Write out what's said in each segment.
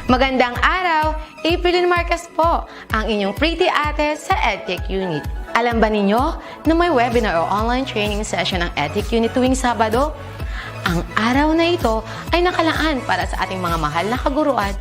Magandang araw! April Marcas po, ang inyong pretty ate sa Edtech Unit. Alam ba ninyo na may webinar o online training session ng Edtech Unit tuwing Sabado? Ang araw na ito ay nakalaan para sa ating mga mahal na kaguruan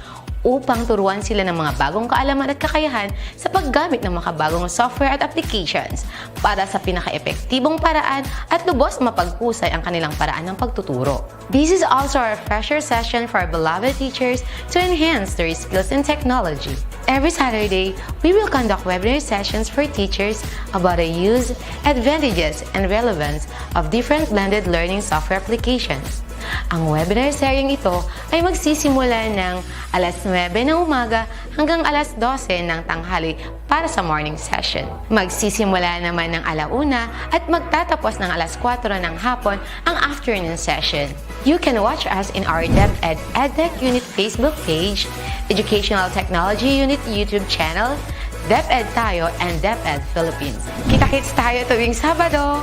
upang turuan sila ng mga bagong kaalaman at kakayahan sa paggamit ng makabagong software at applications para sa pinaka-epektibong paraan at lubos mapaghusay ang kanilang paraan ng pagtuturo. This is also our refresher session for our beloved teachers to enhance their skills in technology. Every Saturday, we will conduct webinar sessions for teachers about the use, advantages, and relevance of different blended learning software applications. Ang webinar seryeng ito ay magsisimula ng alas 9 ng umaga hanggang alas 12 ng tanghali para sa morning session. Magsisimula naman ng alauna at magtatapos ng alas 4 ng hapon ang afternoon session. You can watch us in our DepEd Edtech Unit Facebook page, Educational Technology Unit YouTube channel, DepEd tayo and DepEd Philippines. Kita-kits tayo tuwing Sabado!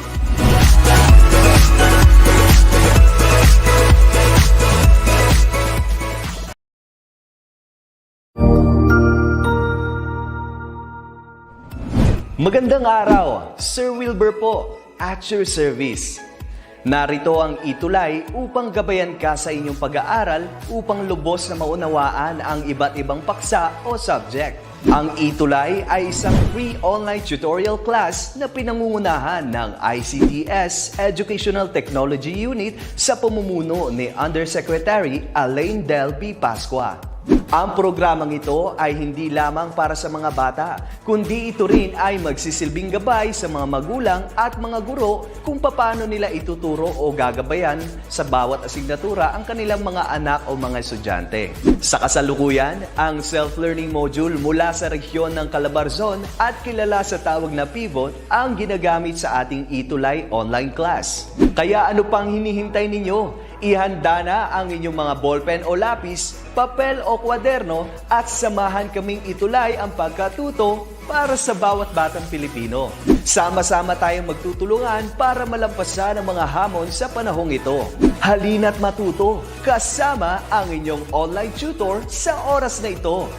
Magandang araw! Sir Wilbur po, at your service. Narito ang ETUlay upang gabayan ka sa inyong pag-aaral upang lubos na maunawaan ang iba't ibang paksa o subject. Ang ETUlay ay isang free online tutorial class na pinangungunahan ng ICT's Educational Technology Unit sa pamumuno ni Undersecretary Elaine Del P. Pascua. Ang programang ito ay hindi lamang para sa mga bata, kundi ito rin ay magsisilbing gabay sa mga magulang at mga guro kung paano nila ituturo o gagabayan sa bawat asignatura ang kanilang mga anak o mga estudyante. Sa kasalukuyan, ang self-learning module mula sa rehiyon ng Calabarzon at kilala sa tawag na pivot ang ginagamit sa ating ETUlay online class. Kaya ano pang hinihintay ninyo? Ihanda na ang inyong mga ballpen o lapis, papel o kwaderno at samahan kaming itulay ang pagkatuto para sa bawat batang Pilipino. Sama-sama tayong magtutulungan para malampasan ang mga hamon sa panahong ito. Halina't matuto kasama ang inyong online tutor sa oras na ito.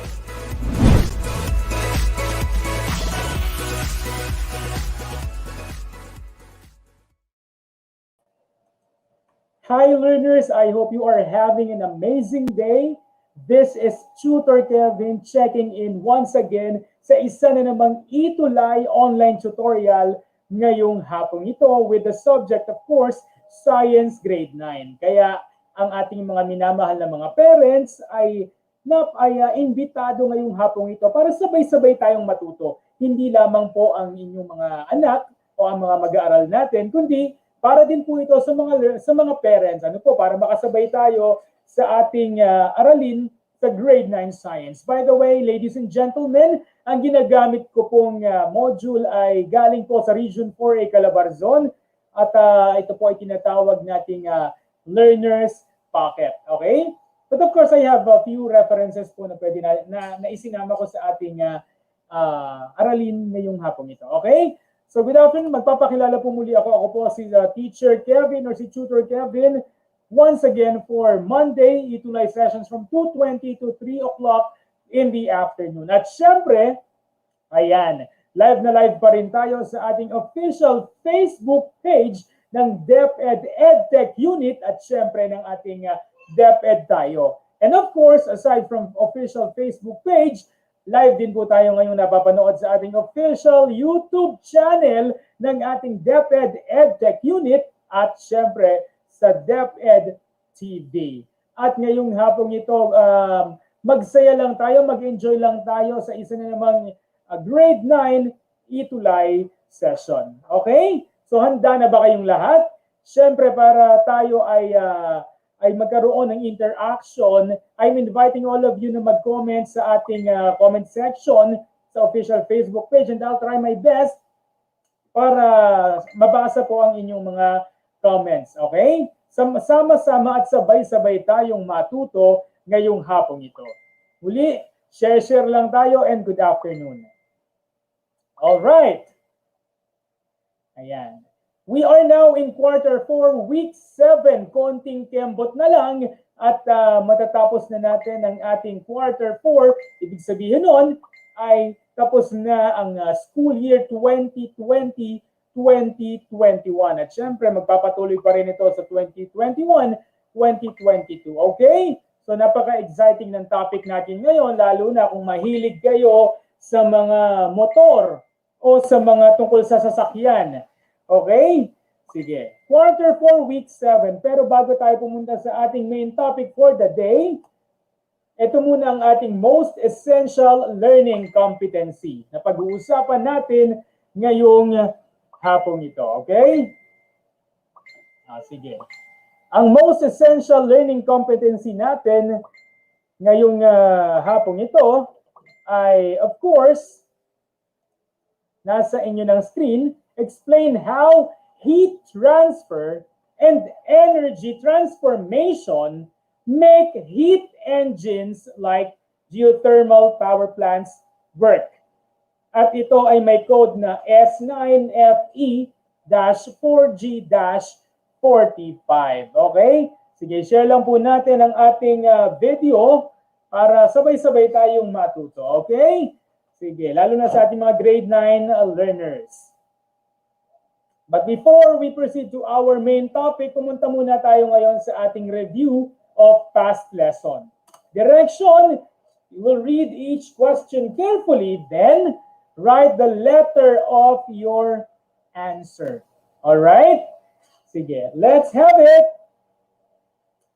Hi learners, I hope you are having an amazing day. This is Tutor Kevin checking in once again sa isa na namang ETUlay online tutorial ngayong hapong ito with the subject of course, Science Grade 9. Kaya ang ating mga minamahal na mga parents ay imbitado ngayong hapong ito para sabay-sabay tayong matuto. Hindi lamang po ang inyong mga anak o ang mga mag-aaral natin, kundi para din po ito sa mga parents, para makasabay tayo sa ating aralin sa grade 9 science. By the way, ladies and gentlemen, ang ginagamit ko pong module ay galing po sa Region 4A Calabarzon at ito po ay tinatawag nating learner's pocket. Okay? But of course, I have a few references po na pwede na isinama ko sa ating aralin ngayong hapong ito. Okay? So good afternoon, magpapakilala po muli ako. Ako po si Teacher Kevin or si Tutor Kevin. Once again for Monday, ETUlay sessions from 2:20 to 3 o'clock in the afternoon. At syempre, ayan, live na live pa rin tayo sa ating official Facebook page ng DepEd Edtech Unit at syempre ng ating DepEd tayo. And of course, aside from official Facebook page, live din po tayo ngayon napapanood sa ating official YouTube channel ng ating DepEd Edtech Unit at syempre sa DepEd TV. At ngayong hapong ito, magsaya lang tayo, mag-enjoy lang tayo sa isa na namang grade 9 ETUlay session. Okay? So handa na ba kayong lahat? Syempre para tayo ay magkaroon ng interaction, I'm inviting all of you na mag-comment sa ating comment section sa official Facebook page and I'll try my best para mabasa po ang inyong mga comments. Okay? Sama-sama at sabay-sabay tayong matuto ngayong hapong ito. Muli, share lang tayo and good afternoon. All right. Ayan. We are now in quarter 4, week 7. Konting kembot na lang at matatapos na natin ang ating quarter 4. Ibig sabihin nun ay tapos na ang school year 2020-2021. At syempre, magpapatuloy pa rin ito sa 2021-2022. Okay? So napaka-exciting ng topic natin ngayon, lalo na kung mahilig kayo sa mga motor o sa mga tungkol sa sasakyan. Okay? Sige. Quarter 4, week 7. Pero bago tayo pumunta sa ating main topic for the day, ito muna ang ating most essential learning competency na pag-uusapan natin ngayong hapong ito. Okay? Sige. Ang most essential learning competency natin ngayong hapong ito ay, of course, nasa inyo ng screen, explain how heat transfer and energy transformation make heat engines like geothermal power plants work. At ito ay may code na S9FE-4G-45. Okay? Sige, share lang po natin ang ating video para sabay-sabay tayong matuto. Okay? Sige, lalo na sa ating mga grade 9 learners. But before we proceed to our main topic, pumunta muna tayo ngayon sa ating review of past lesson. Direction, you will read each question carefully, then write the letter of your answer. All right? Sige, let's have it.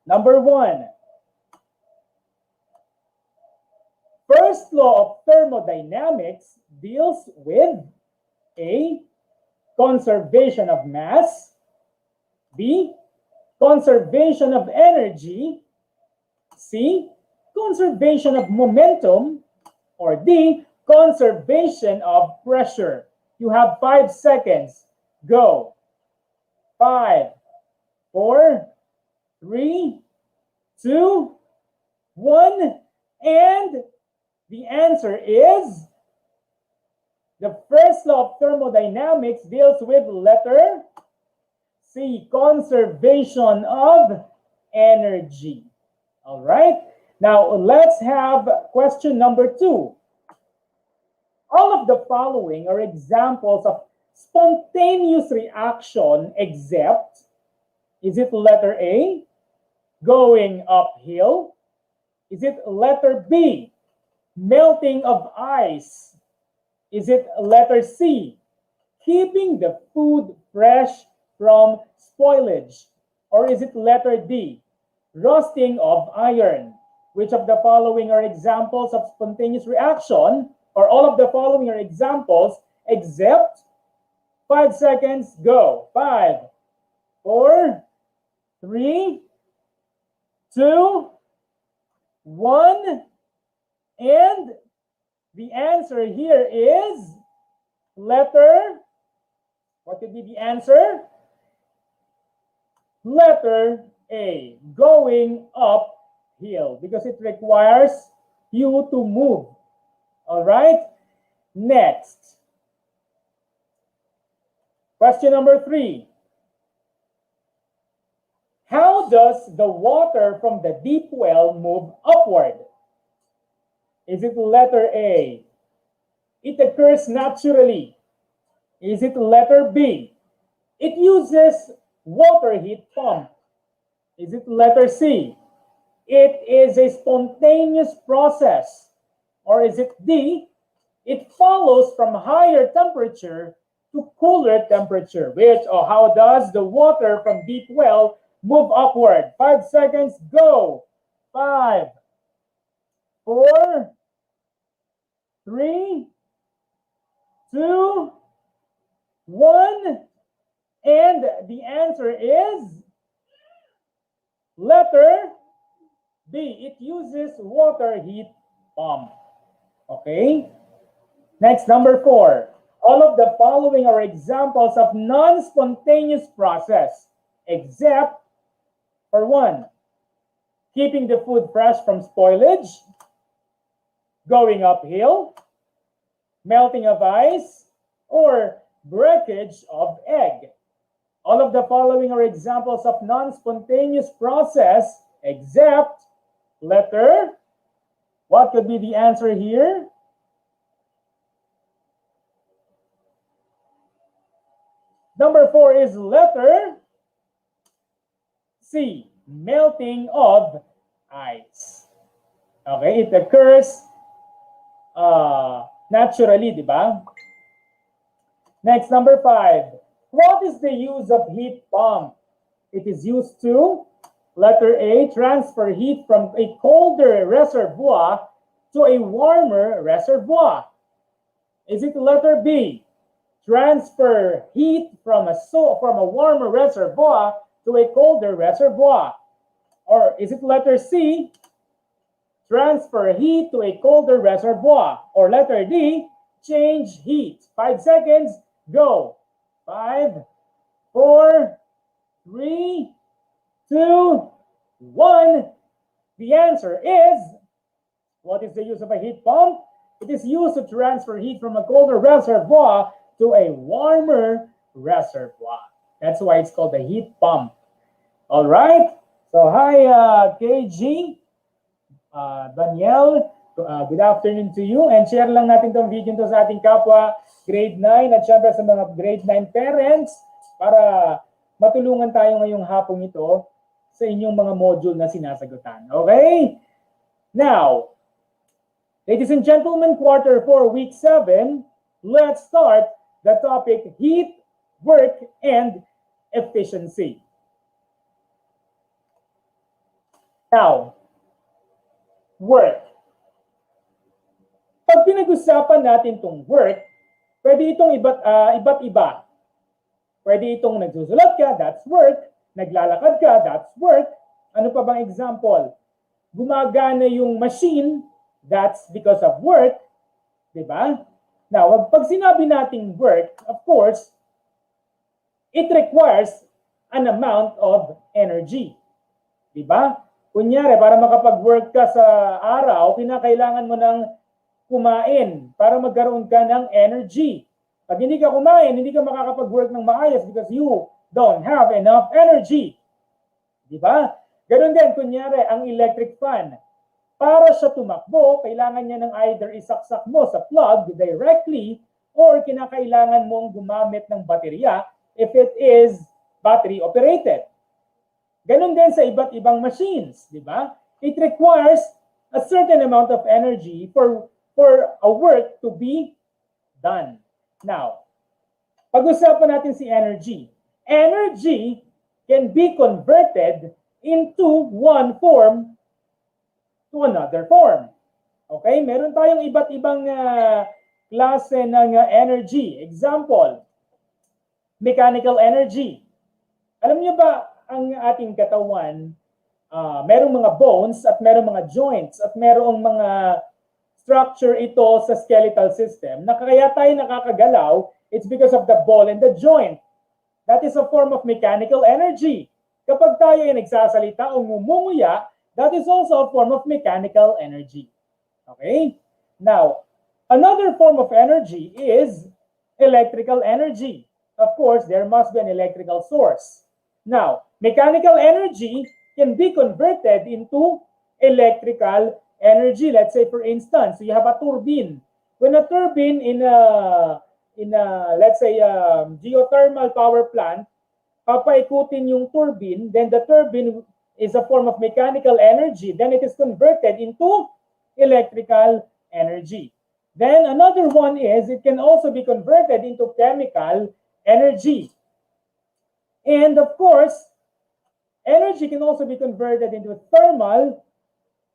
Number 1. First law of thermodynamics deals with A, conservation of mass, B, conservation of energy, C, conservation of momentum, or D, conservation of pressure. You have 5 seconds. Go. 5, 4, 3, 2, 1, and the answer is the first law of thermodynamics deals with letter C, conservation of energy. All right. Now let's have question number 2. All of the following are examples of spontaneous reaction except, is it letter A, going uphill? Is it letter B, melting of ice? Is it letter C, keeping the food fresh from spoilage? Or is it letter D, rusting of iron? Which of the following are examples of spontaneous reaction? Or all of the following are examples except? 5 seconds, go. 5, 4, 3, 2, 1, and the answer here is letter, what could be the answer? Letter A, going uphill, because it requires you to move. All right? Next. Question number 3. How does the water from the deep well move upward? Is it letter A, it occurs naturally? Is it letter B, it uses water heat pump? Is it letter C, it is a spontaneous process? Or is it D, it follows from higher temperature to cooler temperature? Which, or how does the water from deep well move upward? 5 seconds, go. 5, 4, 3, 2, 1, and the answer is letter B. It uses water heat pump. Okay? Next, number 4. All of the following are examples of non-spontaneous process, except for 1, keeping the food fresh from spoilage, going uphill, melting of ice, or breakage of egg. All of the following are examples of non-spontaneous process except letter. What could be the answer here? Number 4 is letter C, melting of ice. Okay, it occurs naturally, di ba? Next, number 5. What is the use of heat pump? It is used to, letter A, transfer heat from a colder reservoir to a warmer reservoir. Is it letter B, transfer heat from a warmer reservoir to a colder reservoir? Or is it letter C, transfer heat to a colder reservoir? Or letter D, change heat? 5 seconds, go. 5, 4, 3, 2, 1. The answer is, what is the use of a heat pump? It is used to transfer heat from a colder reservoir to a warmer reservoir. That's why it's called the heat pump. All right. So hi, KG, Danielle, good afternoon to you. And share lang natin tong video to sa ating kapwa grade 9 at syempre sa mga grade 9 parents para matulungan tayo ngayong hapong ito sa inyong mga module na sinasagutan. Okay? Now, ladies and gentlemen, quarter 4, week 7, let's start the topic heat, work, and efficiency. Now, work. Pag pinag-usapan natin itong work, pwede itong iba't iba. Pwede itong nagsusulat ka, that's work. Naglalakad ka, that's work. Ano pa bang example? Gumagana yung machine, that's because of work. Diba? Now, pag sinabi nating work, of course, it requires an amount of energy. Diba? Kunyari, para makapag-work ka sa araw, kinakailangan mo ng kumain para magkaroon ka ng energy. Pag hindi ka kumain, hindi ka makakapag-work ng maayos because you don't have enough energy. Diba? Ganun din, kunyari, ang electric fan. Para siya tumakbo, kailangan niya ng either isaksak mo sa plug directly or kinakailangan mong gumamit ng baterya if it is battery operated. Ganun din sa iba't ibang machines, di ba? It requires a certain amount of energy for a work to be done. Now, pag-usapan natin si energy. Energy can be converted into one form to another form. Okay? Meron tayong iba't ibang klase ng energy. Example, mechanical energy. Alam niyo ba, ang ating katawan, merong mga bones at merong mga joints at merong mga structure ito sa skeletal system. Kaya tayo nakakagalaw, it's because of the ball and the joint. That is a form of mechanical energy. Kapag tayo ay nagsasalita o ngumunguya, that is also a form of mechanical energy. Okay? Now, another form of energy is electrical energy. Of course, there must be an electrical source. Now, mechanical energy can be converted into electrical energy. Let's say, for instance, you have a turbine. When a turbine in a let's say, geothermal power plant, papaikutin yung turbine, then the turbine is a form of mechanical energy. Then it is converted into electrical energy. Then another one is it can also be converted into chemical energy. And of course, energy can also be converted into thermal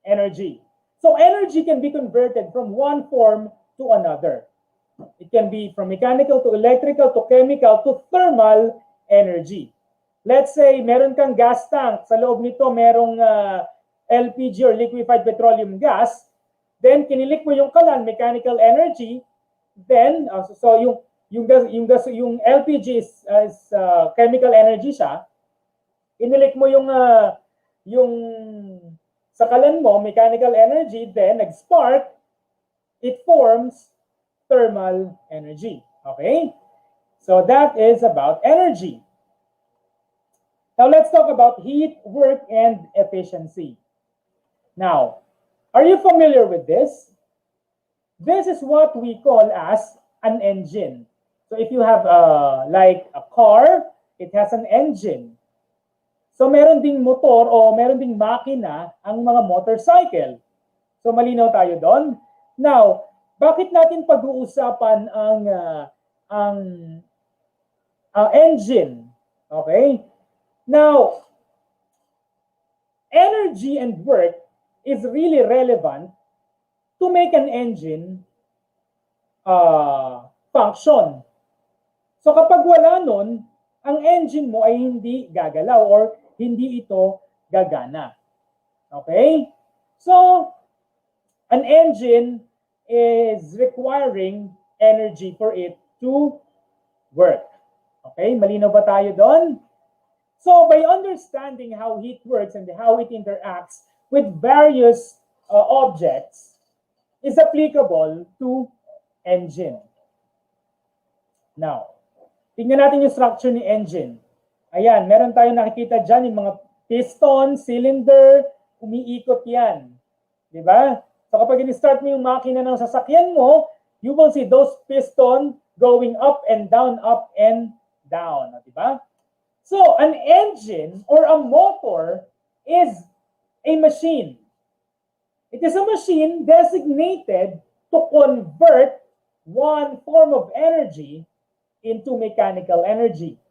energy. So energy can be converted from one form to another. It can be from mechanical to electrical to chemical to thermal energy. Let's say meron kang gas tank, sa loob nito merong LPG or liquefied petroleum gas, then kinilik mo yung kalan, mechanical energy, then so yung LPG is chemical energy siya. Inilik mo yung sa kalan mo, mechanical energy, then nag-spark, it forms thermal energy. Okay? So that is about energy. Now let's talk about heat, work, and efficiency. Now, are you familiar with this? This is what we call as an engine. So if you have like a car, it has an engine. So meron ding motor o meron ding makina ang mga motorcycle. So malinaw tayo doon. Now, bakit natin pag-uusapan ang engine? Okay? Now, energy and work is really relevant to make an engine function. So kapag wala nun, ang engine mo ay hindi gagalaw or hindi ito gagana. Okay? So, an engine is requiring energy for it to work. Okay? Malinaw ba tayo doon? So, by understanding how heat works and how it interacts with various objects is applicable to engine. Now, tingnan natin yung structure ni engine. Ayan, meron tayong nakikita dyan, yung mga piston, cylinder, umiikot yan. Diba? So kapag in-start mo yung makina ng sasakyan mo, you will see those piston going up and down, diba? So, an engine or a motor is a machine. It is a machine designated to convert one form of energy into mechanical energy.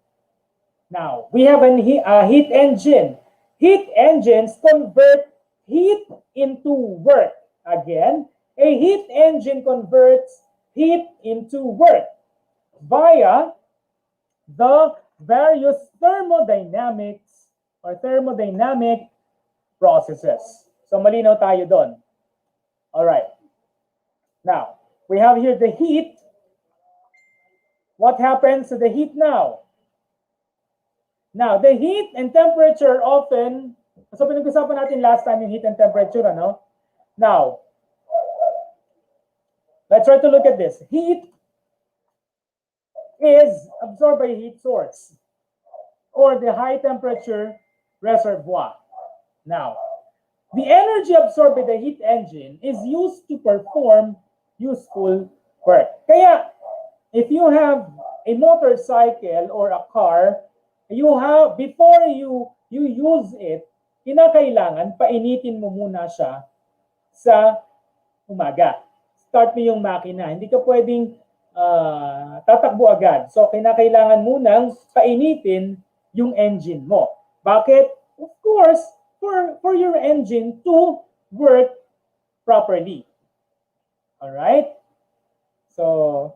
Now, we have a heat engine. Heat engines convert heat into work. Again, a heat engine converts heat into work via the various thermodynamics or thermodynamic processes. So, malinaw tayo doon. All right. Now, we have here the heat. What happens to the heat now? Now, the heat and temperature often, so pinag-usapan natin last time yung heat and temperature, ano? Now, let's try to look at this. Heat is absorbed by a heat source or the high temperature reservoir. Now, the energy absorbed by the heat engine is used to perform useful work. Kaya, if you have a motorcycle or a car, you have, before you use it, kinakailangan painitin mo muna siya sa umaga. Start mo yung makina. Hindi ka pwedeng tatakbo agad. So, kinakailangan munang painitin yung engine mo. Bakit? Of course, for your engine to work properly. Alright? So,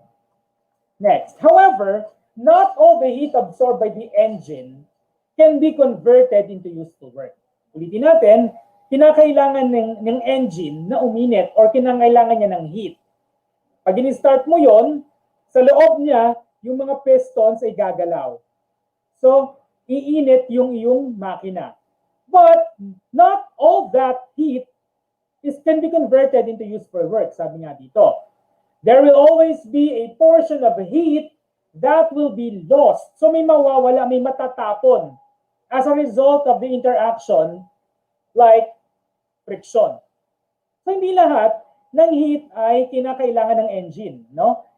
next. However, not all the heat absorbed by the engine can be converted into useful work. Ulitin natin, kinakailangan ng engine na uminit or kinakailangan niya ng heat. Pag in-start mo yon, sa loob niya, yung mga pistons ay gagalaw. So, iinit yung iyong makina. But, not all that heat can be converted into useful work, sabi nga dito. There will always be a portion of heat that will be lost. So may mawawala, may matatapon as a result of the interaction like friction. So hindi lahat ng heat ay kinakailangan ng engine, no?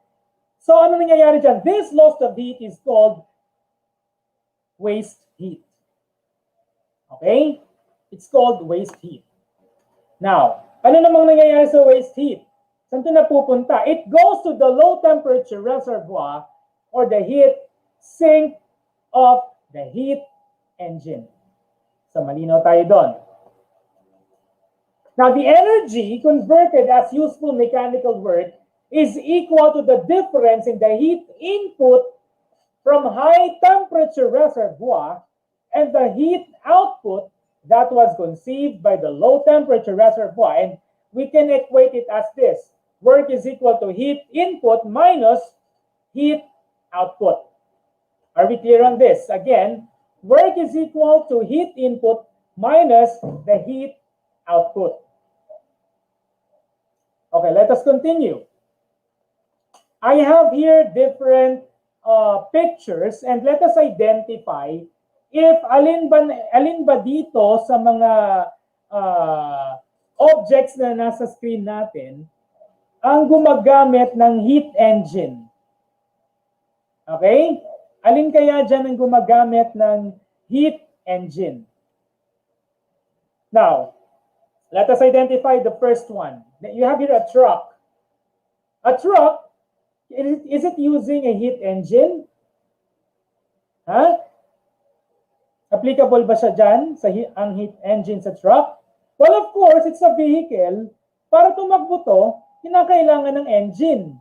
So ano nangyayari dyan? This loss of heat is called waste heat. Okay? It's called waste heat. Now, ano namang nangyayari sa waste heat? Saan ito napupunta? It goes to the low temperature reservoir or the heat sink of the heat engine. So, malinaw tayo doon. Now, the energy converted as useful mechanical work is equal to the difference in the heat input from high temperature reservoir and the heat output that was conceived by the low temperature reservoir. And we can equate it as this. Work is equal to heat input minus heat output. Are we clear on this? Again, work is equal to heat input minus the heat output. Okay, let us continue. I have here different pictures and let us identify if alin ba dito sa mga objects na nasa screen natin ang gumagamit ng heat engine? Okay? Alin kaya dyan ang gumagamit ng heat engine? Now, let us identify the first one. You have here a truck. A truck, is it using a heat engine? Huh? Applicable ba siya dyan, ang heat engine sa truck? Well, of course, it's a vehicle. Para tumakbo to, kinakailangan ng engine.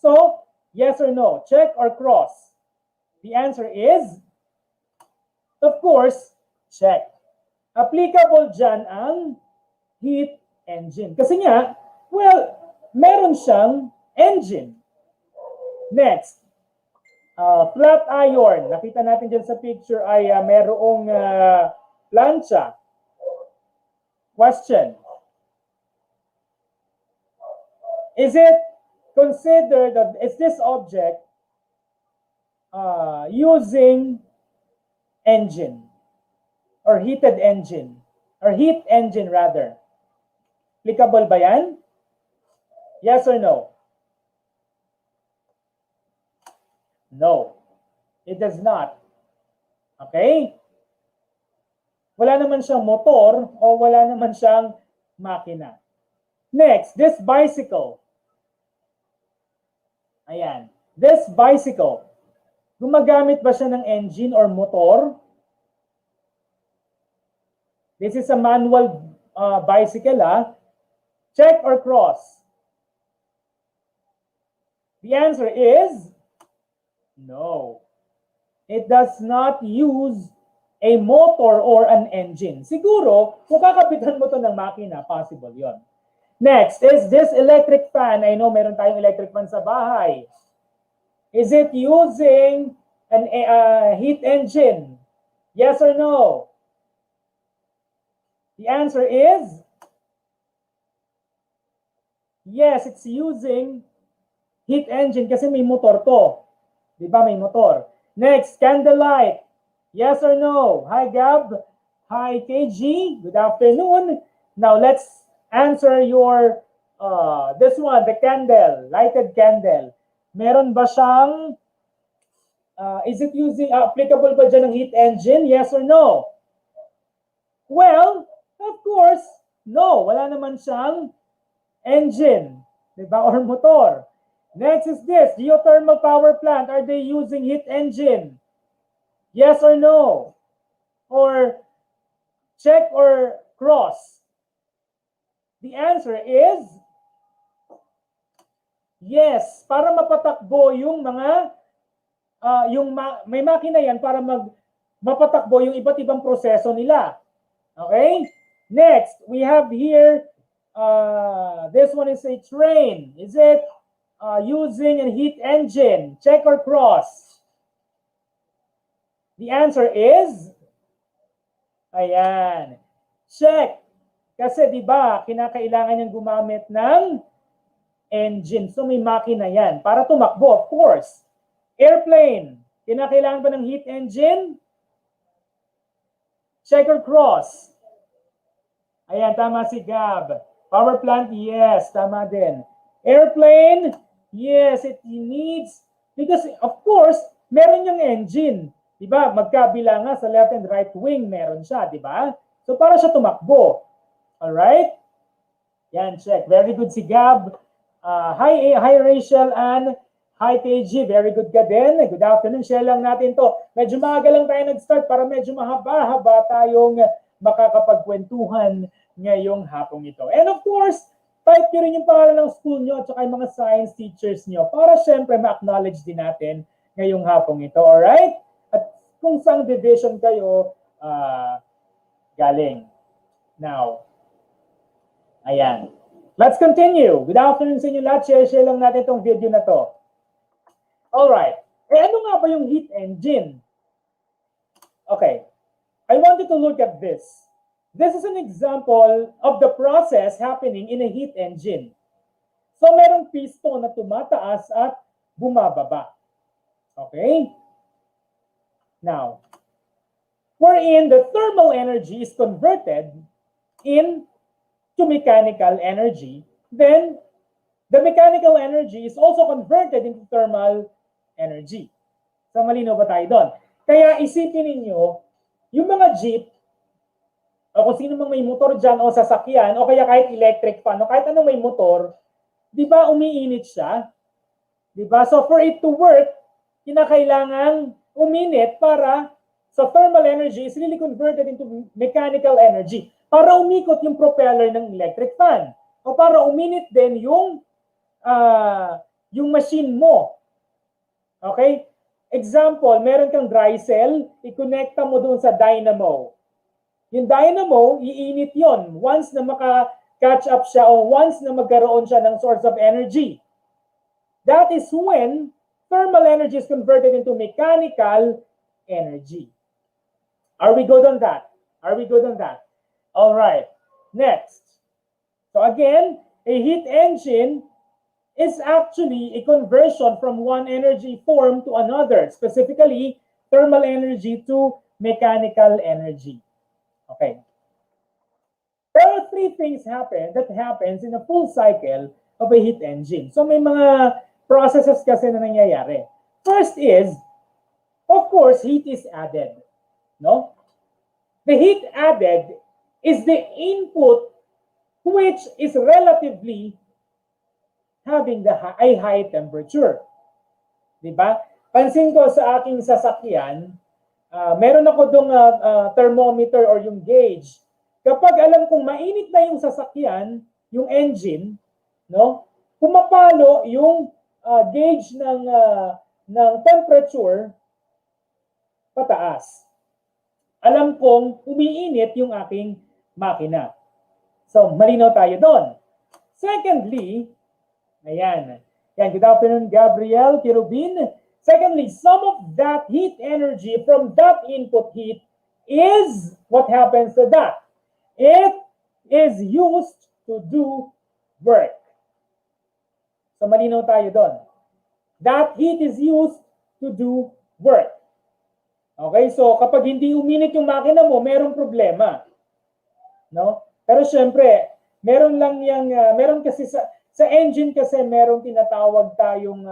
So, yes or no? Check or cross? The answer is, of course, check. Applicable dyan ang heat engine. Kasi nga, well, meron siyang engine. Next, flat iron. Nakita natin dyan sa picture ay merong plancha. Question. Is it considered that is this object using engine or heated engine or heat engine rather? Applicable ba yan? Yes or no? No, it does not. Okay? Wala naman siyang motor o wala naman siyang makina. Next, this bicycle. Ayan. This bicycle. Gumagamit ba siya ng engine or motor? This is a manual bicycle, ha? Check or cross? The answer is no. It does not use a motor or an engine. Siguro, kung kakapitan mo to ng makina, possible yon. Next, is this electric fan? I know meron tayong electric fan sa bahay. Is it using an heat engine? Yes or no? The answer is yes, it's using heat engine kasi may motor to. Di ba may motor? Next, candlelight. Yes or no? Hi, Gab. Hi, KG. Good afternoon. Now, let's answer your, this one, the candle, lighted candle. Meron ba siyang, is it using, applicable ba dyan ng heat engine? Yes or no? Well, of course, no. Wala naman siyang engine, diba? Or motor. Next is this, geothermal power plant. Are they using heat engine? Yes or no? Or check or cross? The answer is yes. Para mapatakbo yung mga, may makina yan para mapatakbo yung iba't ibang proseso nila. Okay? Next, we have here, this one is a train. Is it using a heat engine? Check or cross? The answer is, ayan, check. Kasi di ba kinakailangan niyang gumamit ng engine. So may makina yan para tumakbo, of course. Airplane, kinakailangan ba ng heat engine? Check or cross? Ayan, tama si Gab. Power plant, yes, tama din. Airplane, yes, it needs, because of course, meron yung engine. Diba? Magkabila nga sa left and right wing, meron siya, diba? So para siya tumakbo. Alright? Yan, check. Very good si Gab. Hi Rachel and hi KG. Very good ka din. Good afternoon. Share lang natin to. Medyo maaga lang tayo nag-start para medyo mahaba-haba tayong makakapagkwentuhan ngayong hapong ito. And of course, type nyo rin yung pangalan ng school nyo at saka yung mga science teachers nyo para syempre ma-acknowledge din natin ngayong hapong ito. Alright? At kung saan division kayo galing. Now, ayan. Let's continue. Good afternoon sa inyo lahat. Share lang natin itong video na to. Alright. Ano nga ba yung heat engine? Okay. I want you to look at this. This is an example of the process happening in a heat engine. So, merong piston na tumataas at bumababa. Okay? Now, wherein the thermal energy is converted into mechanical energy, then the mechanical energy is also converted into thermal energy. So malinaw ba tayo doon? Kaya isipin ninyo, yung mga jeep, o kung sino mang may motor dyan o sasakyan, o kaya kahit electric fan, o kahit anong may motor, di ba umiinit siya? Di ba? So for it to work, kinakailangang uminit para sa thermal energy is really converted into mechanical energy para umikot yung propeller ng electric fan. O para uminit din yung machine mo. Okay? Example, meron kang dry cell, i-connecta mo doon sa dynamo. Yung dynamo, iinit yon once na maka-catch up siya o once na magkaroon siya ng source of energy. That is when thermal energy is converted into mechanical energy. Are we good on that? Are we good on that? All right. Next. So again, a heat engine is actually a conversion from one energy form to another, specifically thermal energy to mechanical energy. Okay. There are three things that happens in a full cycle of a heat engine. So may mga processes kasi na nangyayari. First is, of course, heat is added. No? The heat added is the input which is relatively having a high temperature. Diba? Pansin ko sa aking sasakyan, meron ako dong thermometer or yung gauge. Kapag alam kong mainit na yung sasakyan, yung engine, no? Pumapalo yung gauge ng temperature pataas. Alam kong umiinit yung aking makina. So, malinaw tayo doon. Secondly, ayan. Good afternoon, Gabriel, Kirubin. Secondly, some of that heat energy from that input heat is, what happens to that? It is used to do work. So, malinaw tayo doon. That heat is used to do work. Okay, so kapag hindi uminit yung makina mo, merong problema. No? Pero syempre, meron kasi sa engine kasi merong tinatawag tayong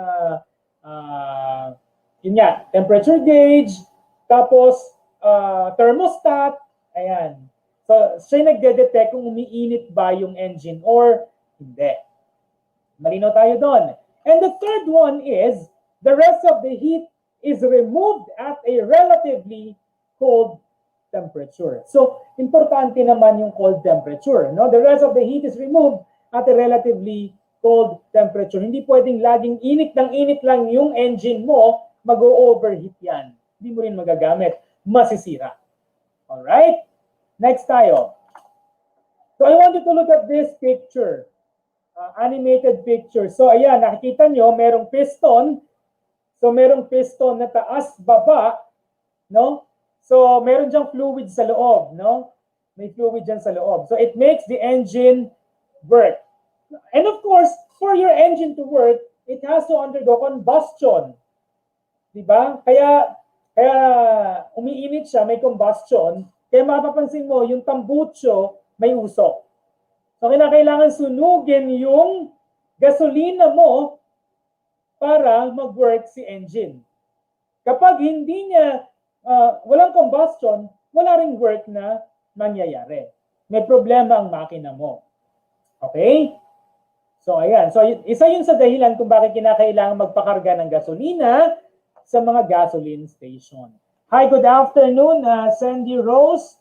temperature gauge, tapos thermostat, ayan. So siya nagde-detect kung umiinit ba yung engine or hindi. Malinaw tayo doon. And the third one is the rest of the heat is removed at a relatively cold temperature. So, importante naman yung cold temperature. No? The rest of the heat is removed at a relatively cold temperature. Hindi pwedeng laging init lang yung engine mo, mag-overheat yan. Hindi mo rin magagamit. Masisira. Alright? Next tayo. So, I want you to look at this picture. Animated picture. So, ayan, nakikita nyo, merong piston. So, merong piston na taas, baba, no? So, meron diyang fluid sa loob, no? May fluid dyan sa loob. So, it makes the engine work. And of course, for your engine to work, it has to undergo combustion. Diba? Kaya umiinit siya, may combustion. Kaya mapapansin mo, yung tambucho, may usok. So, kailangan sunugin yung gasolina mo para mag-work si engine. Kapag hindi niya walang combustion, wala ring work na mangyayari. May problema ang makina mo. Okay? So, ayan. So, isa yun sa dahilan kung bakit kinakailangan magpakarga ng gasolina sa mga gasoline station. Hi, good afternoon, Sandy Rose,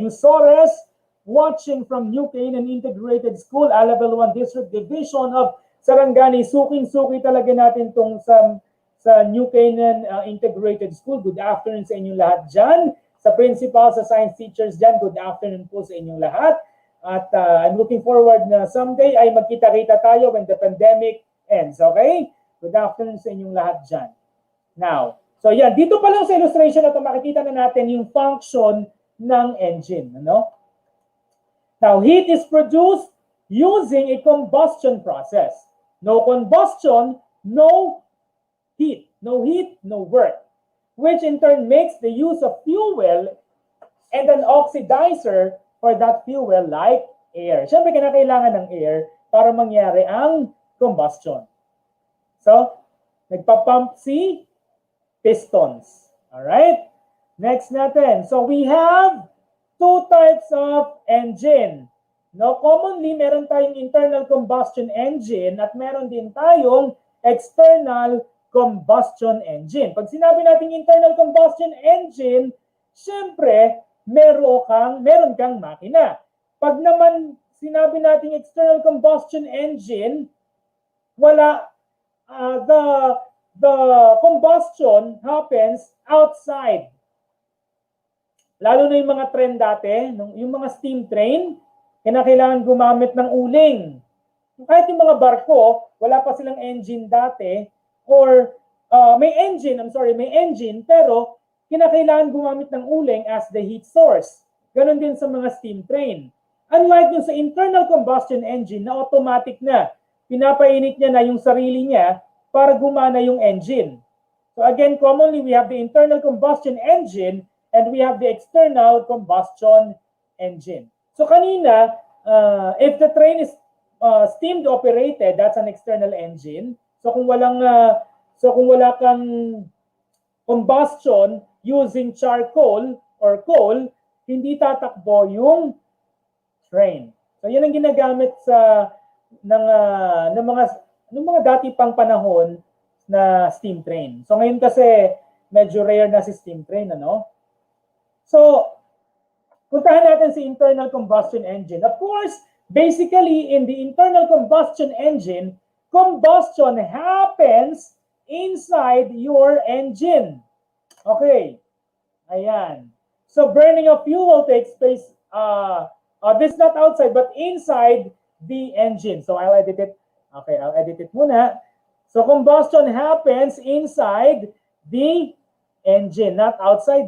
Usores, watching from New Canaan Integrated School, Level 1 District Division of Sarangani. Suking-suki talaga natin tong sa New Canaan Integrated School. Good afternoon sa inyong lahat dyan. Sa principal, sa science teachers dyan, good afternoon po sa inyong lahat. At I'm looking forward na someday ay magkita-kita tayo when the pandemic ends. Okay? Good afternoon sa inyong lahat dyan. Now, so yan, dito pa lang sa illustration na ito, makikita na natin yung function ng engine. Ano? Now, heat is produced using a combustion process. No combustion, no heat. No heat, no work. which in turn makes the use of fuel and an oxidizer for that fuel like air. Siyempre, kinakailangan ng air para mangyari ang combustion. So, nagpa-pump si pistons. Alright? Next natin. So, we have two types of engine. No, commonly, meron tayong internal combustion engine at meron din tayong external combustion engine. Pag sinabi natin internal combustion engine, syempre, meron kang makina. Pag naman sinabi natin external combustion engine, wala, the combustion happens outside. Lalo na yung mga train dati, yung mga steam train, kinakailangan gumamit ng uling. Kahit yung mga barko, wala pa silang engine dati, or may engine, pero kinakailangan gumamit ng uling as the heat source. Ganon din sa mga steam train. Unlike dun sa internal combustion engine na automatic na, pinapainit niya na yung sarili niya para gumana yung engine. So again, commonly we have the internal combustion engine and we have the external combustion engine. So kanina, if the train is steam operated, that's an external engine. So kung wala kang combustion using charcoal or coal, hindi tatakbo yung train. So yan ang ginagamit ng mga dati pang panahon na steam train. So ngayon kasi medyo rare na si steam train, ano? So puntahan natin si internal combustion engine. Of course, basically in the internal combustion engine, combustion happens inside your engine. Okay. Ayan. So burning of fuel takes place, this is not outside but inside the engine. So I'll edit it. Okay, I'll edit it muna. So combustion happens inside the engine, not outside.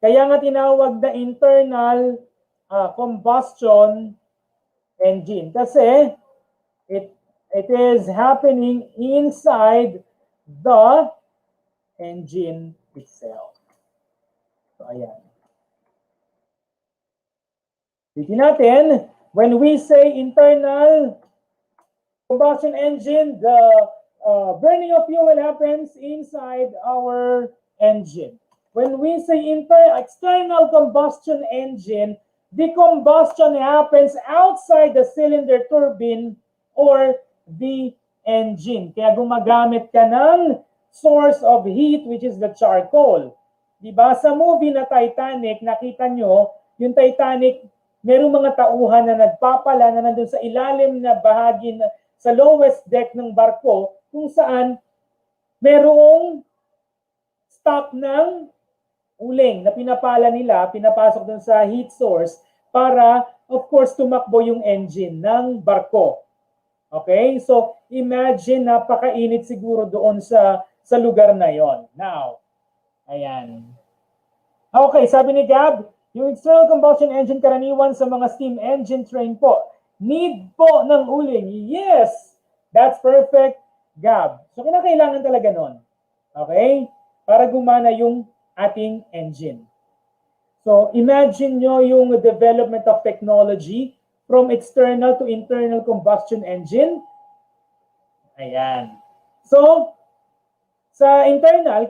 Kaya nga tinawag na internal combustion engine kasi it is happening inside the engine itself. So ayan. Titignan natin, when we say internal combustion engine, the burning of fuel happens inside our engine. When we say external combustion engine, the combustion happens outside the cylinder turbine or the engine. Kaya gumagamit ka ng source of heat, which is the charcoal. Diba? Sa movie na Titanic, nakita nyo, yung Titanic, merong mga tauhan na nagpapala na nandun sa ilalim na bahagi sa lowest deck ng barko, kung saan merong stock ng uling na pinapala nila, pinapasok dun sa heat source para, of course, tumakbo yung engine ng barko. Okay? So, imagine, napakainit siguro doon sa lugar na yon. Now, ayan. Okay, sabi ni Gab, yung external combustion engine karaniwan sa mga steam engine train po. Need po ng uling. Yes! That's perfect, Gab. So, kinakailangan talaga nun. Okay? Para gumana yung ating engine. So, imagine nyo yung development of technology from external to internal combustion engine. Ayan. So, sa internal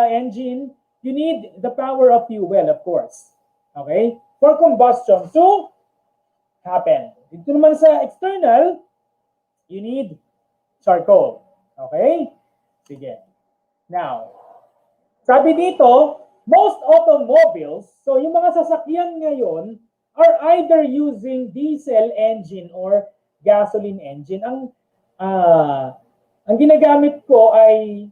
engine, you need the power of fuel, of course. Okay? For combustion to happen. Dito naman sa external, you need charcoal. Okay? Sige. Now, sabi dito, most automobiles, so yung mga sasakyan ngayon, are either using diesel engine or gasoline engine. Ang ginagamit ko ay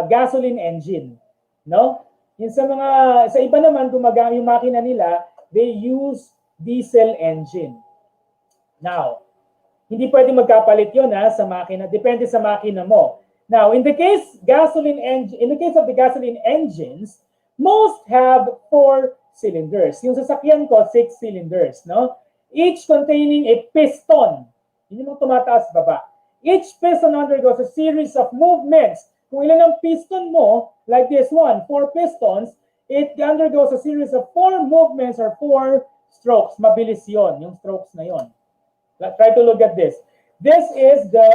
gasoline engine, no? Yung sa iba naman gumagamit yung makina nila, they use diesel engine. Now, hindi pwedeng magkapalit 'yon sa makina, depende sa makina mo. Now, in the case of the gasoline engines, most have 4 cylinders. Yung sasakyan ko, 6 cylinders, no? Each containing a piston. Yun yung tumataas baba. Each piston undergoes a series of movements kung ilan ang piston mo, like this one, 4 pistons, it undergoes a series of 4 movements or 4 strokes. Mabilis yon, yung strokes na yon. Try to look at this. This is the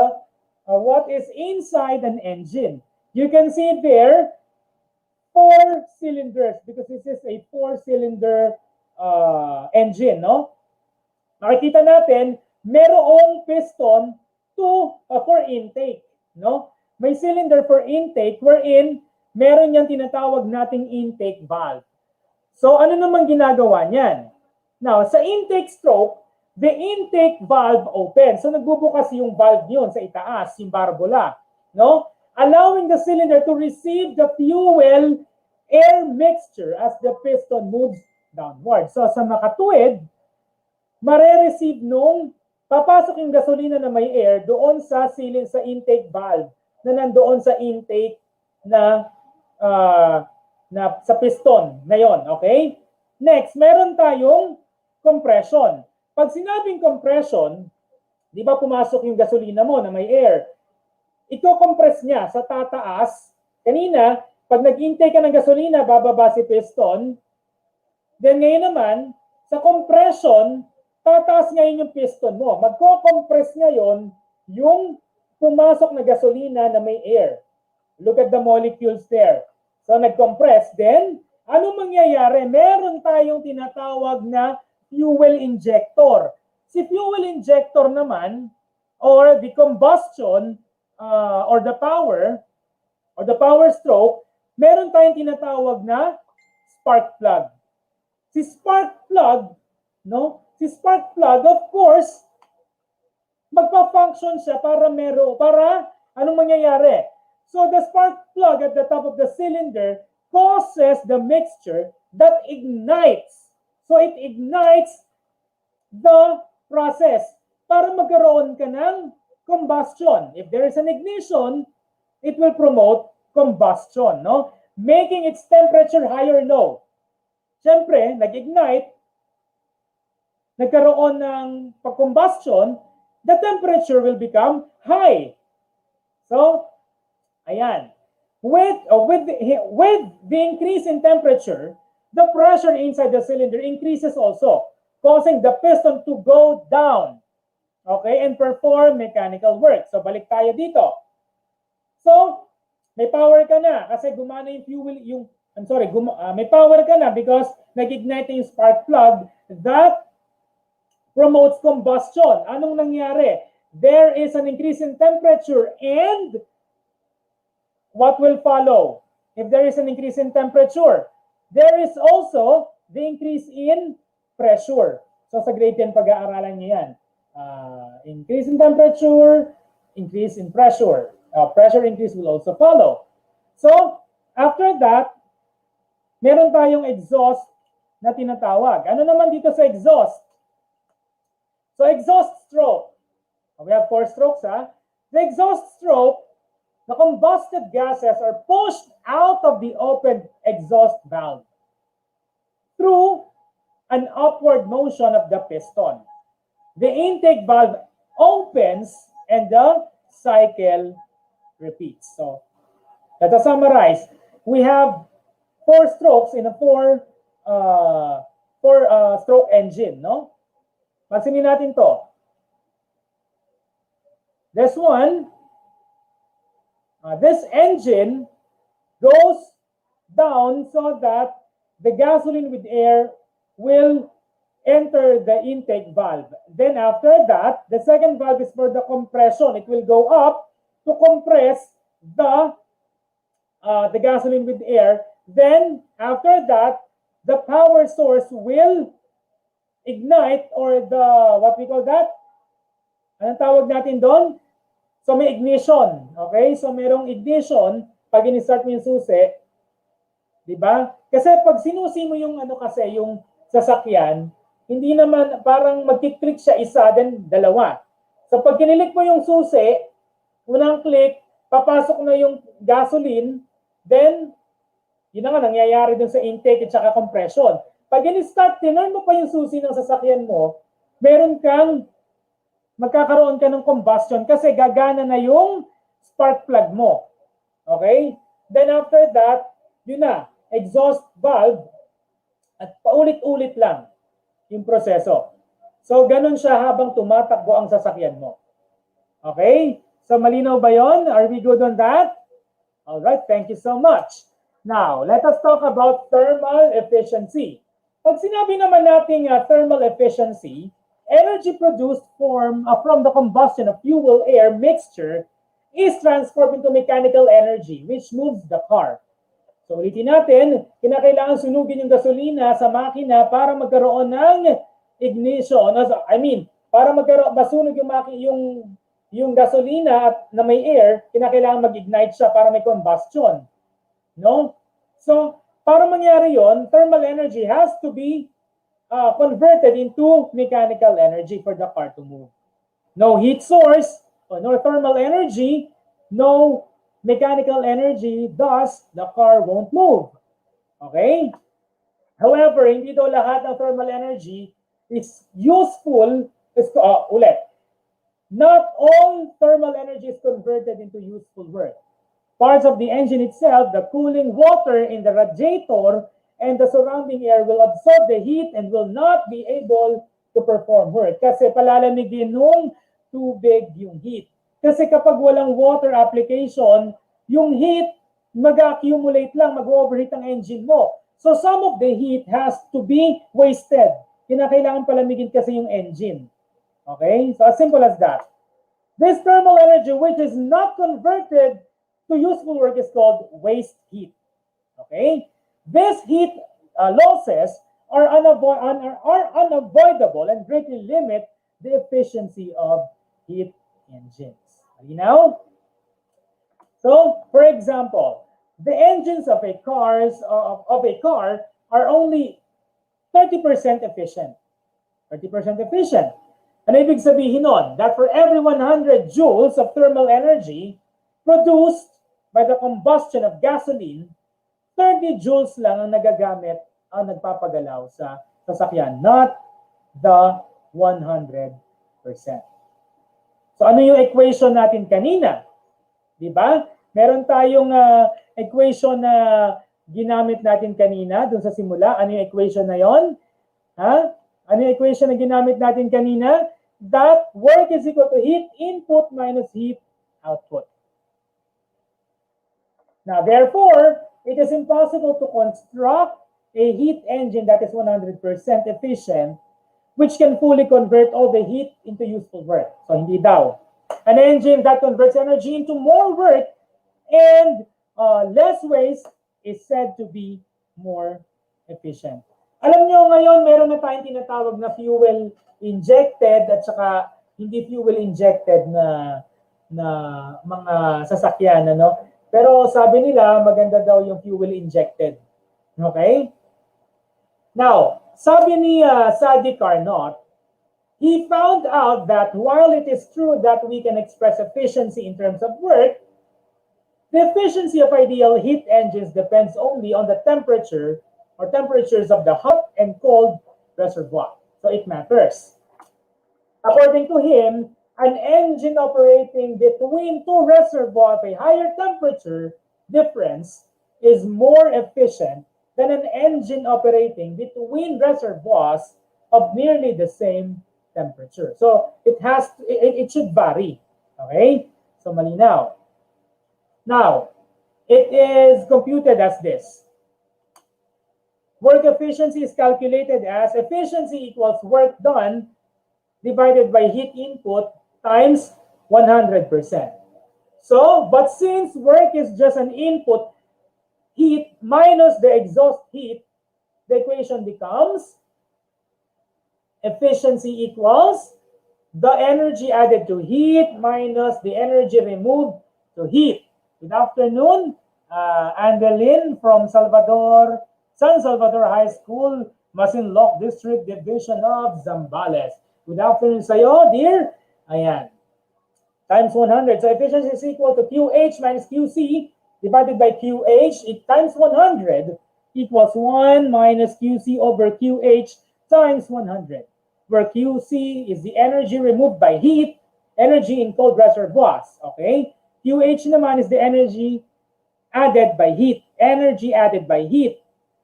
what is inside an engine. You can see there 4 cylinders because this is a 4-cylinder engine, no? Makikita natin, merong piston for intake, no? May cylinder for intake wherein meron yang tinatawag nating intake valve. So ano naman ginagawa niyan? Now, sa intake stroke, the intake valve opens. So nagbubukas yung valve yun sa itaas, yung barbola, no? Allowing the cylinder to receive the fuel air mixture as the piston moves downward. So sa makatuwid, mare-receive nung papasok yung gasolina na may air doon sa intake valve na nandoon sa intake na sa piston na yon, okay? Next, meron tayong compression. Pag sinabing compression, di ba pumasok yung gasolina mo na may air, i-compress niya sa tataas. Kanina, pag nag-intake ka ng gasolina, bababa si piston. Then ngayon naman, sa compression, tataas ngayon yung piston mo. Magko-compress ngayon yung pumasok na gasolina na may air. Look at the molecules there. So nag-compress. Then, ano mangyayari? Meron tayong tinatawag na fuel injector. Si fuel injector naman, or the combustion, or the power stroke, meron tayong tinatawag na spark plug. Si spark plug, no? Si spark plug, of course, magpa-function siya para anong mangyayari? So the spark plug at the top of the cylinder causes the mixture that ignites. So it ignites the process para magkaroon ka ng combustion. If there is an ignition, it will promote combustion, no? Making its temperature higher or low. Siyempre, nag-ignite, nagkaroon ng pag-combustion, the temperature will become high. So, ayan. With the increase in temperature, the pressure inside the cylinder increases also, causing the piston to go down, okay, and perform mechanical work. So, balik tayo dito. So, may power ka na kasi gumana yung fuel, may power ka na because nag-ignite yung spark plug that promotes combustion. Anong nangyari? There is an increase in temperature and what will follow? If there is an increase in temperature, there is also the increase in pressure. So sa grade 10 pag-aaralan niyo yan. Increase in temperature, increase in pressure. Pressure increase will also follow. So, after that, meron tayong exhaust na tinatawag. Ano naman dito sa exhaust? So, exhaust stroke. We have 4 strokes, ha? The exhaust stroke, the combusted gases are pushed out of the open exhaust valve through an upward motion of the piston. The intake valve opens and the cycle repeats. So, let us summarize. We have 4 strokes in a 4-stroke engine, no? Pansinin natin to. This one, this engine goes down so that the gasoline with air will enter the intake valve. Then after that, the second valve is for the compression. It will go up to compress the gasoline with air. Then after that, the power source will ignite, or what we call that? Anong tawag natin doon? So may ignition. Okay? So merong ignition pag in-start mo yung susi. Di ba? Kasi pag sinusi mo yung yung sasakyan, hindi naman parang mag-click siya isa, then dalawa. So pag kinilik mo yung susi, unang click, papasok na yung gasoline, then yun na nga nangyayari dun sa intake at saka compression. Pag in-start, tinurn mo pa yung susi ng sasakyan mo, magkakaroon ka ng combustion kasi gagana na yung spark plug mo. Okay? Then after that, yun na, exhaust valve at paulit-ulit lang yung proseso. So, ganun siya habang tumatakbo ang sasakyan mo. Okay? So, malinaw ba yon? Are we good on that? All right, thank you so much. Now, let us talk about thermal efficiency. Pag sinabi naman natin thermal efficiency, energy produced from the combustion of fuel-air mixture is transformed into mechanical energy, which moves the car. So, ulitin natin, kinakailangan sunugin yung gasolina sa makina para magkaroon ng ignition. Para masunog yung gasolina at na may air, kinakailangan mag-ignite siya para may combustion. No? So, para mangyari yon, thermal energy has to be converted into mechanical energy for the car to move. No heat source, no thermal energy, no mechanical energy, thus the car won't move. Okay? However, hindi daw lahat ng thermal energy is useful. Not all thermal energy is converted into useful work. Parts of the engine itself, the cooling water in the radiator and the surrounding air will absorb the heat and will not be able to perform work. Kasi palalamigin nung tubig yung heat. Kasi kapag walang water application, yung heat mag-accumulate lang, mag-overheat ang engine mo. So some of the heat has to be wasted. Kinakailangan palamigin kasi yung engine. Okay? So as simple as that. This thermal energy which is not converted to useful work is called waste heat. Okay? These heat losses are unavoidable and greatly limit the efficiency of heat engines. Now, so for example, the engines of a car are only 30% efficient. 30% efficient. Ano ibig sabihin nun? That for every 100 joules of thermal energy produced by the combustion of gasoline, 30 joules lang ang nagagamit ang nagpapagalaw sa sasakyan, not the 100%. So ano yung equation natin kanina? Di ba? Meron tayong equation na ginamit natin kanina dun sa simula. Ano yung equation na yon? Ha? Ano yung equation na ginamit natin kanina? That work is equal to heat input minus heat output. Now, therefore, it is impossible to construct a heat engine that is 100% efficient, which can fully convert all the heat into useful work. So, hindi daw. An engine that converts energy into more work and less waste is said to be more efficient. Alam nyo, ngayon, meron na tayong tinatawag na fuel injected at saka hindi fuel injected na mga sasakyan, ano? Pero sabi nila, maganda daw yung fuel injected. Okay? Now, sabi ni Sadi Carnot, he found out that while it is true that we can express efficiency in terms of work, the efficiency of ideal heat engines depends only on the temperature or temperatures of the hot and cold reservoir. So it matters. According to him, an engine operating between two reservoirs of a higher temperature difference is more efficient than an engine operating between reservoirs of nearly the same temperature. So it should vary. Okay? So malinaw. Now, it is computed as this. Work efficiency is calculated as efficiency equals work done divided by heat input times 100%. So, but since work is just an input heat minus the exhaust heat, the equation becomes efficiency equals the energy added to heat minus the energy removed to heat. Good afternoon, Andelin from San Salvador High School, Masinloc District Division of Zambales. Good afternoon sa'yo, dear. Ayan. Times 100. So efficiency is equal to QH minus QC divided by QH. It times 100 equals 1 minus QC over QH times 100. Where QC is the energy removed by heat, energy in cold reservoirs. Okay? QH naman is the energy added by heat, energy added by heat,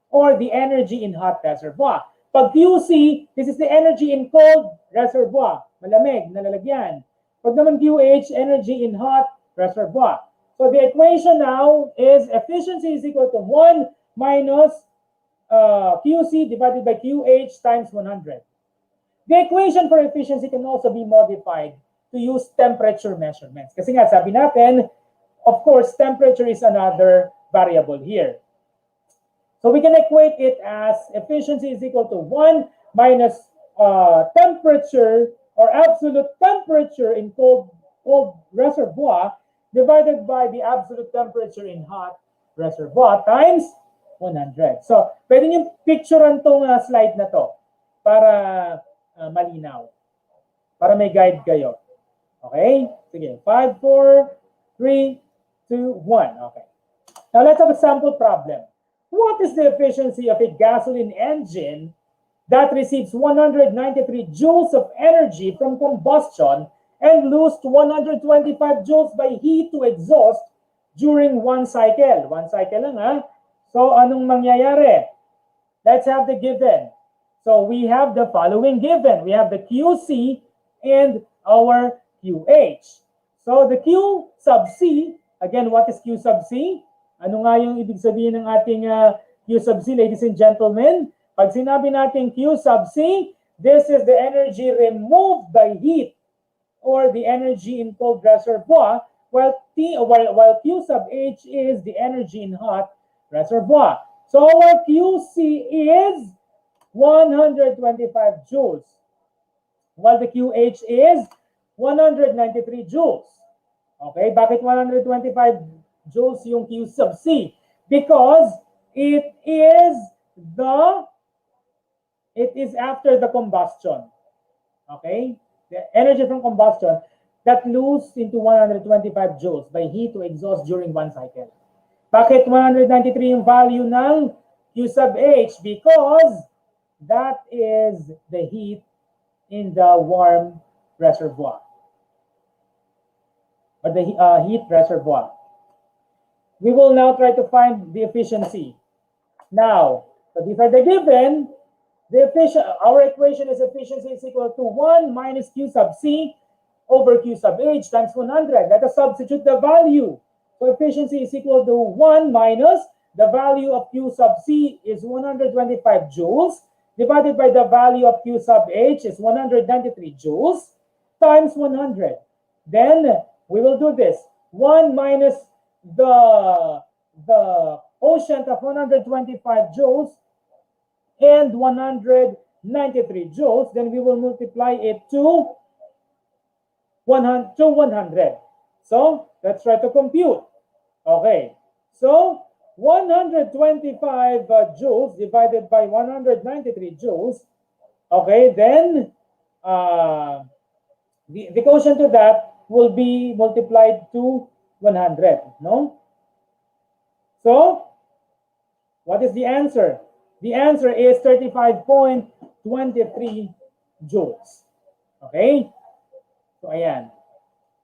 or the energy in hot reservoir. Pag QC, this is the energy in cold reservoir, malamig, nalalagyan. Pag naman QH, energy in hot reservoir. So the equation now is efficiency is equal to 1 minus QC divided by QH times 100. The equation for efficiency can also be modified to use temperature measurements. Kasi nga, sabi natin, of course, temperature is another variable here. So we can equate it as efficiency is equal to 1 minus temperature or absolute temperature in cold reservoir divided by the absolute temperature in hot reservoir times 100. So, pwede nyo picturean tong slide na to para malinaw. Para may guide kayo. Okay? Sige. 5, 4, 3, 2, 1. Okay. Now, let's have a sample problem. What is the efficiency of a gasoline engine that receives 193 joules of energy from combustion and loses 125 joules by heat to exhaust during one cycle? One cycle lang, ha? So, anong mangyayari? Let's have the given. So, we have the following given. We have the QC and our QH. So, the Q sub C, again, what is Q sub C? Ano nga yung ibig sabihin ng ating Q sub C, ladies and gentlemen? Pag sinabi natin Q sub C, this is the energy removed by heat or the energy in cold reservoir, while Q sub H is the energy in hot reservoir. So our QC is 125 joules, while the QH is 193 joules. Okay, bakit 125 joules yung Q sub C? Because it is after the combustion. Okay? The energy from combustion that loses into 125 joules by heat to exhaust during one cycle. Bakit 193 yung value ng Q sub H? Because that is the heat in the warm reservoir, or the heat reservoir. We will now try to find the efficiency. Now, so these are the given. Our equation is efficiency is equal to 1 minus Q sub C over Q sub H times 100. Let us substitute the value. So efficiency is equal to 1 minus the value of Q sub C is 125 joules divided by the value of Q sub H is 193 joules times 100. Then we will do this. 1 minus the quotient of 125 joules and 193 joules, then we will multiply it to 100. So let's try to compute. Okay, so 125 joules divided by 193 joules. Okay, then the quotient to that will be multiplied to 100, no? So, what is the answer? The answer is 35.23 joules. Okay? So, ayan.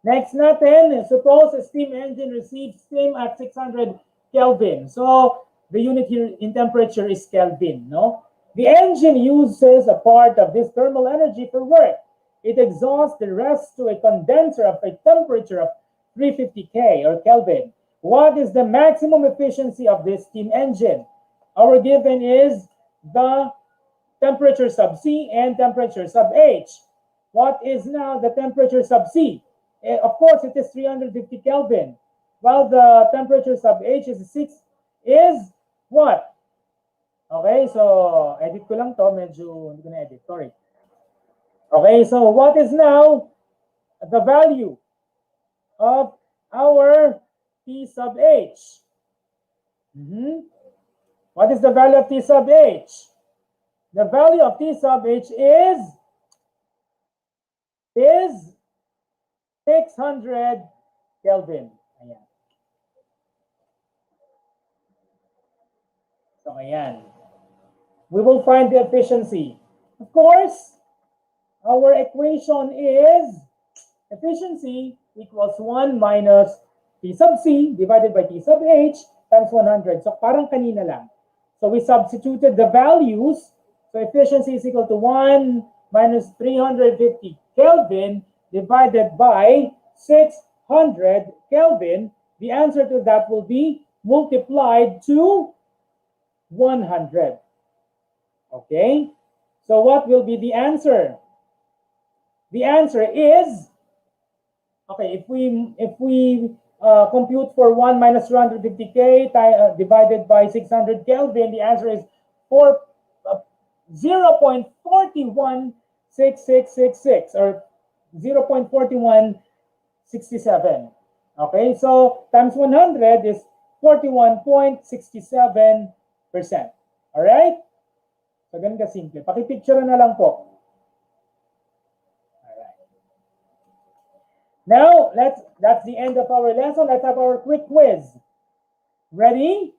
Next natin, suppose a steam engine receives steam at 600 Kelvin. So, the unit here in temperature is Kelvin, no? The engine uses a part of this thermal energy for work. It exhausts the rest to a condenser of a temperature of 350 K or Kelvin. What is the maximum efficiency of this steam engine? Our given is the temperature sub C and temperature sub H. What is now the temperature sub C? Of course, it is 350 Kelvin. While the temperature sub H is what? Okay, so edit ko lang to. Medyo hindi ko na edit. Sorry. Okay, so what is now the value of our T sub H? What is the value of T sub H? The value of T sub H is 600 Kelvin. Ayan. So, ayan. We will find the efficiency. Of course, our equation is efficiency equals 1 minus T sub C divided by T sub H times 100. So parang kanina lang. So we substituted the values. So efficiency is equal to 1 minus 350 Kelvin divided by 600 Kelvin. The answer to that will be multiplied to 100. Okay? So what will be the answer? The answer is, okay, if we compute for 1 minus 250K divided by 600 Kelvin, the answer is 0.416666 or 0.4167. Okay, so times 100 is 41.67%. All right? So ganun ka simple. Pakipicture na lang po. All right. Now, that's the end of our lesson. Let's have our quick quiz. Ready?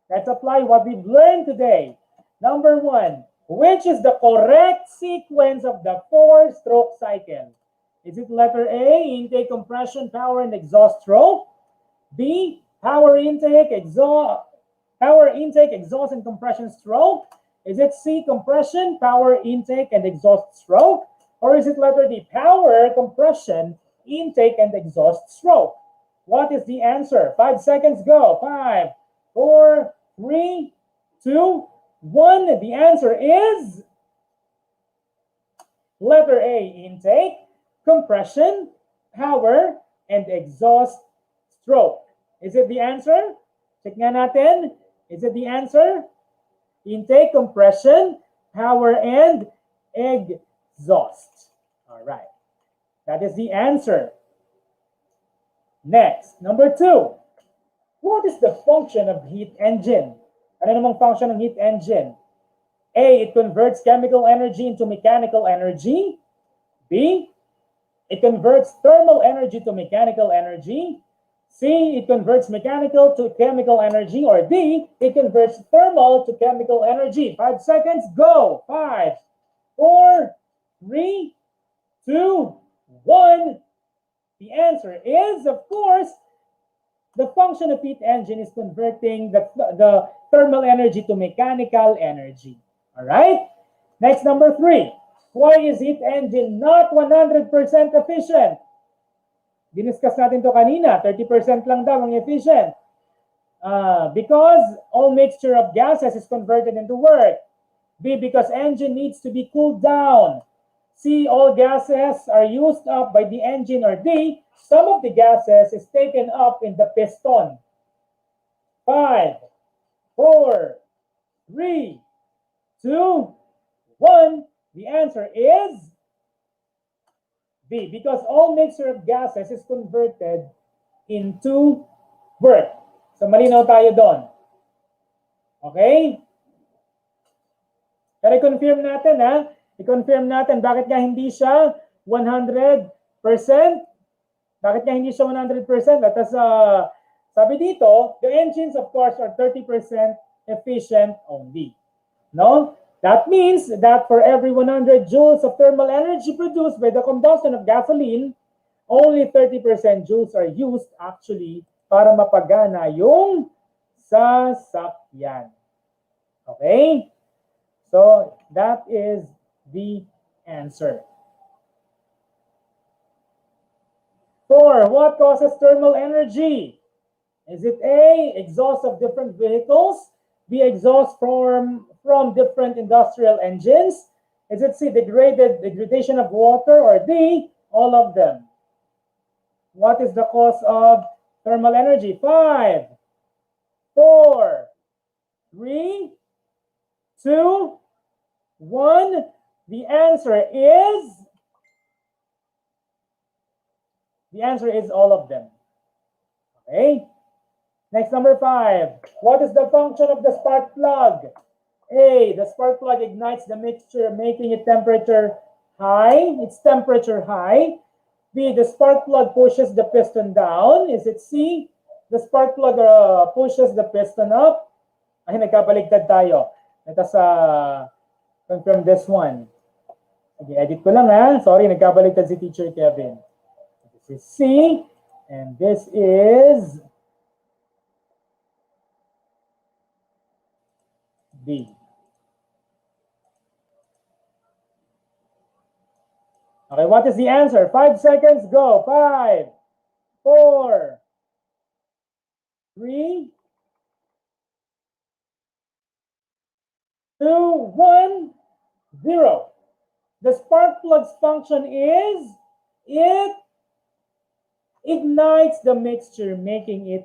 Let's apply what we've learned today. Number 1, which is the correct sequence of the 4-stroke cycle? Is it letter A, intake, compression, power, and exhaust stroke? B, power intake, exhaust, and compression stroke? Is it C, compression, power, intake, and exhaust stroke? Or is it letter D, power, compression, intake, and exhaust stroke? What is the answer? 5 seconds, go. 5, 4, 3, 2, 1. The answer is letter A, intake, compression, power, and exhaust stroke. Is it the answer? Check nga natin. Is it the answer? Intake, compression, power, and exhaust. All right. That is the answer. Next, number 2. What is the function of heat engine? Ano namang function ng heat engine? A, it converts chemical energy into mechanical energy. B, it converts thermal energy to mechanical energy. C, it converts mechanical to chemical energy. Or D, it converts thermal to chemical energy. 5 seconds, go. 5, 4, 3, 2, 1. The answer is, of course, the function of heat engine is converting the thermal energy to mechanical energy. All right? Next, number 3. Why is heat engine not 100% efficient? Diniscuss natin to kanina. 30% lang daw ang efficient. Because all mixture of gases is converted into work. B, because engine needs to be cooled down. C, all gases are used up by the engine. Or D, some of the gases is taken up in the piston. 5, 4, 3, 2, 1. The answer is B, because all mixture of gases is converted into work. So malinaw tayo doon. Okay? Pero i-confirm natin, ha? I-confirm natin, bakit nga hindi siya 100%? Bakit nga hindi siya 100%? At sabi dito, the engines, of course, are 30% efficient only. No? That means that for every 100 joules of thermal energy produced by the combustion of gasoline, only 30% joules are used actually para mapagana yung sasakyan. Okay? So, that is the answer. 4. What causes thermal energy? Is it A, exhaust of different vehicles? B, exhaust from different industrial engines? Is it C, degradation of water? Or D, all of them? What is the cause of thermal energy? 5, 4, 3, 2, 1. The answer is all of them. Okay? Next, number 5. What is the function of the spark plug? A, the spark plug ignites the mixture, making it temperature high. Its temperature high. B, the spark plug pushes the piston down. Is it C, the spark plug pushes the piston up? Ay, nagkabaligtad tayo. Let us confirm this one. Okay, edit ko lang, ha. Sorry, nagkabaligtad si Teacher Kevin. This is C. And this is B. Okay, what is the answer? 5 seconds, go. 5, 4, 3, 2, 1, 0. The spark plug's function is it ignites the mixture, making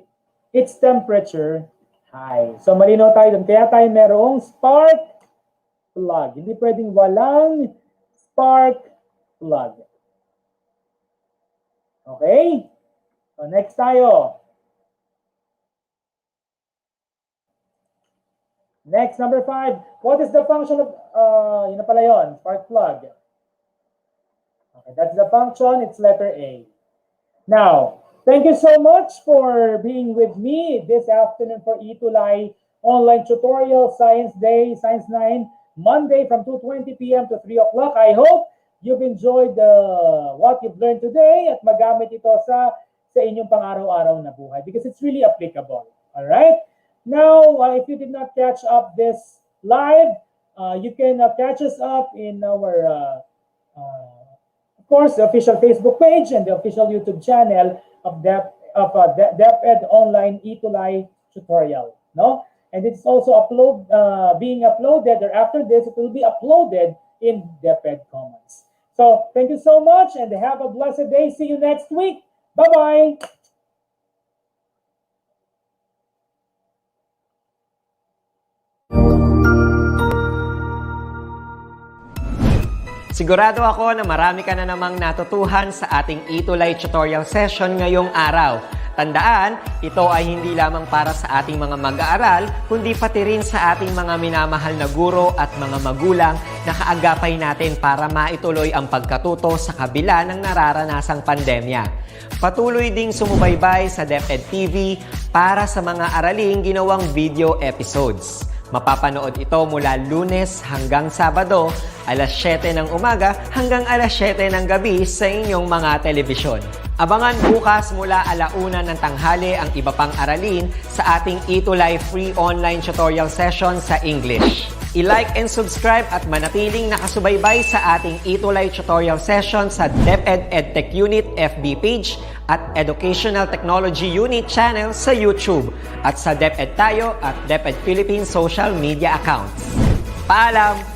its temperature high. So malinaw tayo dun. Kaya tayo merong spark plug. Hindi pwedeng walang spark plug. Okay? So next tayo. Next, number 5. What is the function of, yun na pala yun, spark plug. Okay, that's the function. It's letter A. Now, thank you so much for being with me this afternoon for ETUlay online tutorial, Science Day, Science 9, Monday from 2:20 p.m. to 3 o'clock. I hope you've enjoyed what you've learned today at magamit ito sa inyong pang-araw-araw na buhay because it's really applicable. All right? Now, if you did not catch up this live, you can catch us up in our, of course, the official Facebook page and the official YouTube channel of DepEd Online ETUlay tutorial. No? And it's also being uploaded, or after this, it will be uploaded in DepEd Commons. So, thank you so much and have a blessed day. See you next week. Bye-bye. Sigurado ako na marami ka na namang natutuhan sa ating ETUlay tutorial session ngayong araw. Tandaan, ito ay hindi lamang para sa ating mga mag-aaral, kundi pati rin sa ating mga minamahal na guro at mga magulang na kaagapay natin para maituloy ang pagkatuto sa kabila ng nararanasang pandemya. Patuloy ding sumubaybay sa DepEd TV para sa mga araling ginawang video episodes. Mapapanood ito mula Lunes hanggang Sabado, alas 7 ng umaga hanggang alas 7 ng gabi sa inyong mga telebisyon. Abangan bukas mula 1:00 ng tanghali ang iba pang aralin sa ating ETUlay free online tutorial session sa English. I-like and subscribe at manatiling nakasubaybay sa ating ETUlay tutorial session sa DepEd Edtech Unit FB page at Educational Technology Unit channel sa YouTube at sa DepEd Tayo at DepEd Philippines social media accounts. Paalam!